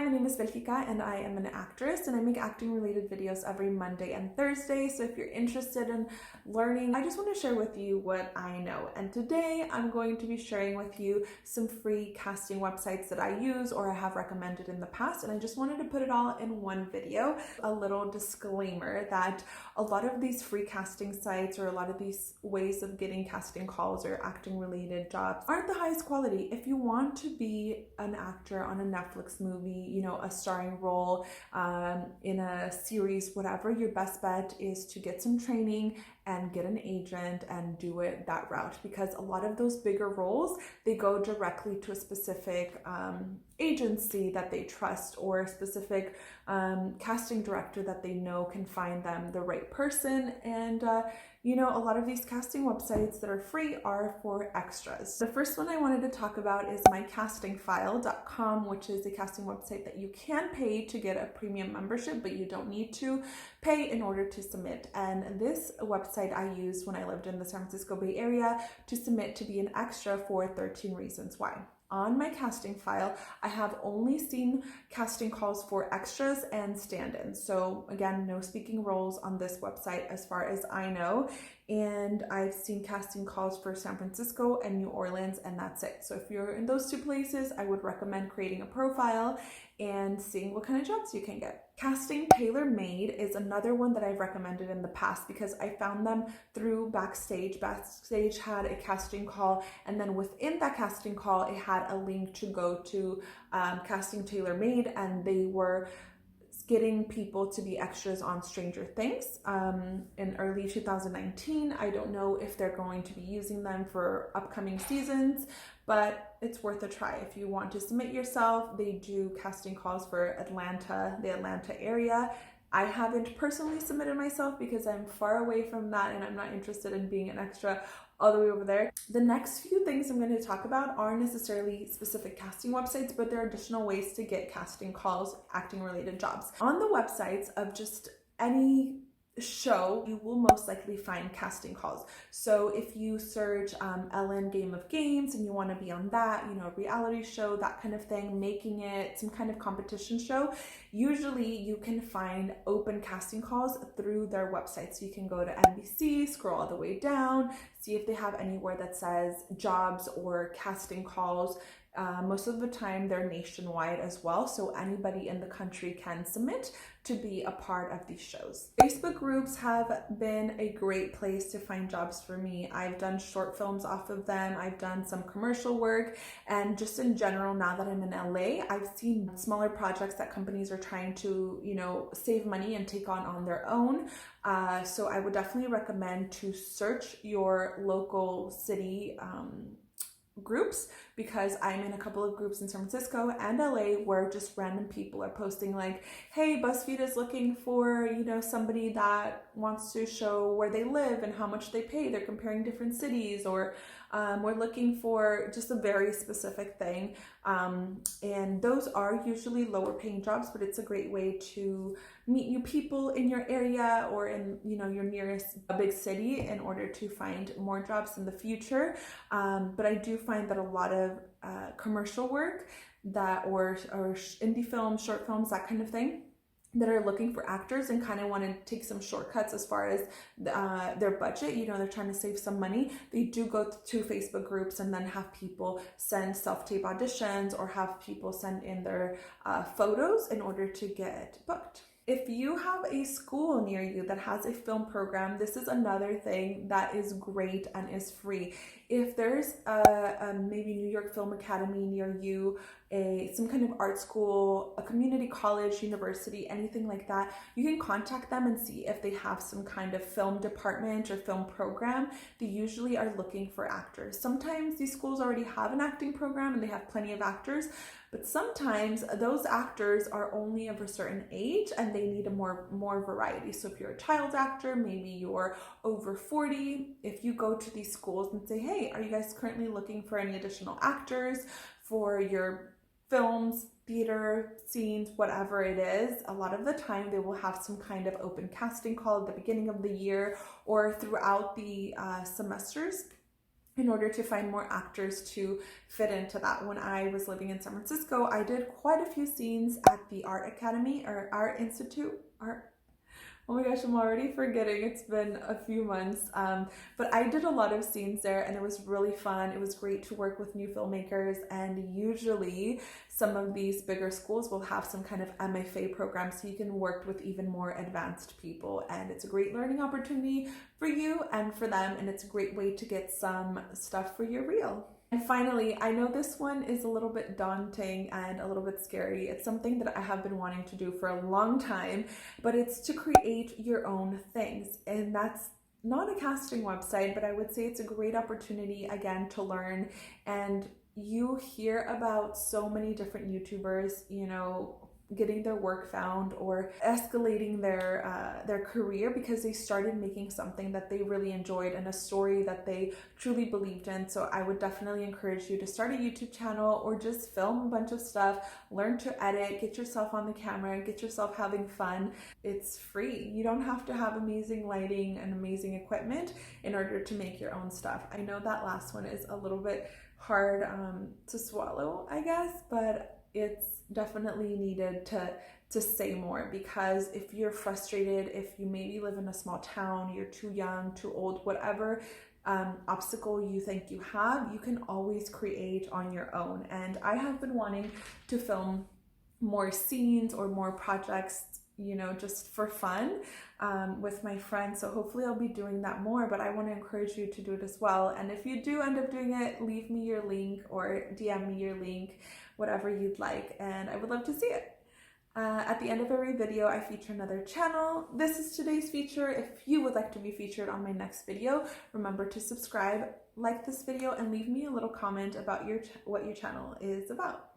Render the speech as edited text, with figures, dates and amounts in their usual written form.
my name is Belgica and I am an actress, and I make acting related videos every Monday and Thursday. So if you're interested in learning, I just want to share with you what I know. And today I'm going to be sharing with you some free casting websites that I use or I have recommended in the past. And I just wanted to put it all in one video. A little disclaimer that a lot of these free casting sites or a lot of these ways of getting casting calls or acting related jobs aren't the highest quality. If you want to be an actor on a Netflix movie, you know, a starring role in a series, whatever, your best bet is to get some training and get an agent and do it that route, because a lot of those bigger roles, they go directly to a specific agency that they trust or a specific casting director that they know can find them the right person. And you know, a lot of these casting websites that are free are for extras. The first one I wanted to talk about is MyCastingFile.com, which is a casting website that you can pay to get a premium membership, but you don't need to pay in order to submit. And this website I used when I lived in the San Francisco Bay Area to submit to be an extra for 13 reasons why. On my casting file, I have only seen casting calls for extras and stand-ins. So again, no speaking roles on this website as far as I know. And I've seen casting calls for San Francisco and New Orleans, and that's it. So if you're in those two places, I would recommend creating a profile and seeing what kind of jobs you can get. Casting Tailor Made is another one that I've recommended in the past because I found them through Backstage. Backstage had a casting call, and then within that casting call, it had a link to go to Casting Tailor Made, and they were getting people to be extras on Stranger Things in early 2019. I don't know if they're going to be using them for upcoming seasons, but it's worth a try. If you want to submit yourself, they do casting calls for Atlanta, the Atlanta area. I haven't personally submitted myself because I'm far away from that and I'm not interested in being an extra all the way over there. The next few things I'm going to talk about aren't necessarily specific casting websites, but there are additional ways to get casting calls, acting related jobs. On the websites of just any show, you will most likely find casting calls. So if you search Ellen Game of Games and you want to be on that, you know, reality show, that kind of thing, making it some kind of competition show, usually you can find open casting calls through their website. So you can go to NBC, scroll all the way down, see if they have anywhere that says jobs or casting calls. Most of the time they're nationwide as well, so anybody in the country can submit to be a part of these shows. Facebook groups have been a great place to find jobs for me. I've done short films off of them, I've done some commercial work, and just in general, now that I'm in LA, I've seen smaller projects that companies are trying to, you know, save money and take on their own. So I would definitely recommend to search your local city groups, because I'm in a couple of groups in San Francisco and LA where just random people are posting like, hey, BuzzFeed is looking for, you know, somebody that wants to show where they live and how much they pay. They're comparing different cities, or we're looking for just a very specific thing. And those are usually lower paying jobs, but it's a great way to meet new people in your area or in, you know, your nearest big city in order to find more jobs in the future. But I do find that a lot of commercial work that or indie films, short films, that kind of thing, that are looking for actors and kind of want to take some shortcuts as far as their budget, you know, they're trying to save some money, they do go to Facebook groups and then have people send self-tape auditions or have people send in their photos in order to get booked. If you have a school near you that has a film program, this is another thing that is great and is free. If there's a maybe New York Film Academy near you, some kind of art school, a community college, university, anything like that, you can contact them and see if they have some kind of film department or film program. They usually are looking for actors. Sometimes these schools already have an acting program and they have plenty of actors, but sometimes those actors are only of a certain age and they need a more variety. So if you're a child actor, maybe you're over 40, if you go to these schools and say, hey, are you guys currently looking for any additional actors for your films, theater, scenes, whatever it is, a lot of the time they will have some kind of open casting call at the beginning of the year or throughout the semesters. in order to find more actors to fit into that. When I was living in San Francisco, I did quite a few scenes at the Art Academy or Art Institute. Oh my gosh, I'm already forgetting. It's been a few months. But I did a lot of scenes there and it was really fun. It was great to work with new filmmakers, and usually some of these bigger schools will have some kind of MFA program so you can work with even more advanced people, and it's a great learning opportunity for you and for them, and it's a great way to get some stuff for your reel. And finally, I know this one is a little bit daunting and a little bit scary. It's something that I have been wanting to do for a long time, but it's to create your own things. And that's not a casting website, but I would say it's a great opportunity, again, to learn. And you hear about so many different YouTubers, you know, getting their work found or escalating their career because they started making something that they really enjoyed and a story that they truly believed in. So I would definitely encourage you to start a YouTube channel or just film a bunch of stuff, learn to edit, get yourself on the camera, get yourself having fun. It's free. You don't have to have amazing lighting and amazing equipment in order to make your own stuff. I know that last one is a little bit hard to swallow, I guess, but it's definitely needed to say more, because if you're frustrated, if you maybe live in a small town, you're too young, too old, whatever obstacle you think you have, you can always create on your own. And I have been wanting to film more scenes or more projects, you know, just for fun with my friends. So hopefully I'll be doing that more, but I want to encourage you to do it as well. And if you do end up doing it, leave me your link or DM me your link, whatever you'd like, and I would love to see it. At the end of every video, I feature another channel. This is today's feature. If you would like to be featured on my next video, remember to subscribe, like this video, and leave me a little comment about what your channel is about.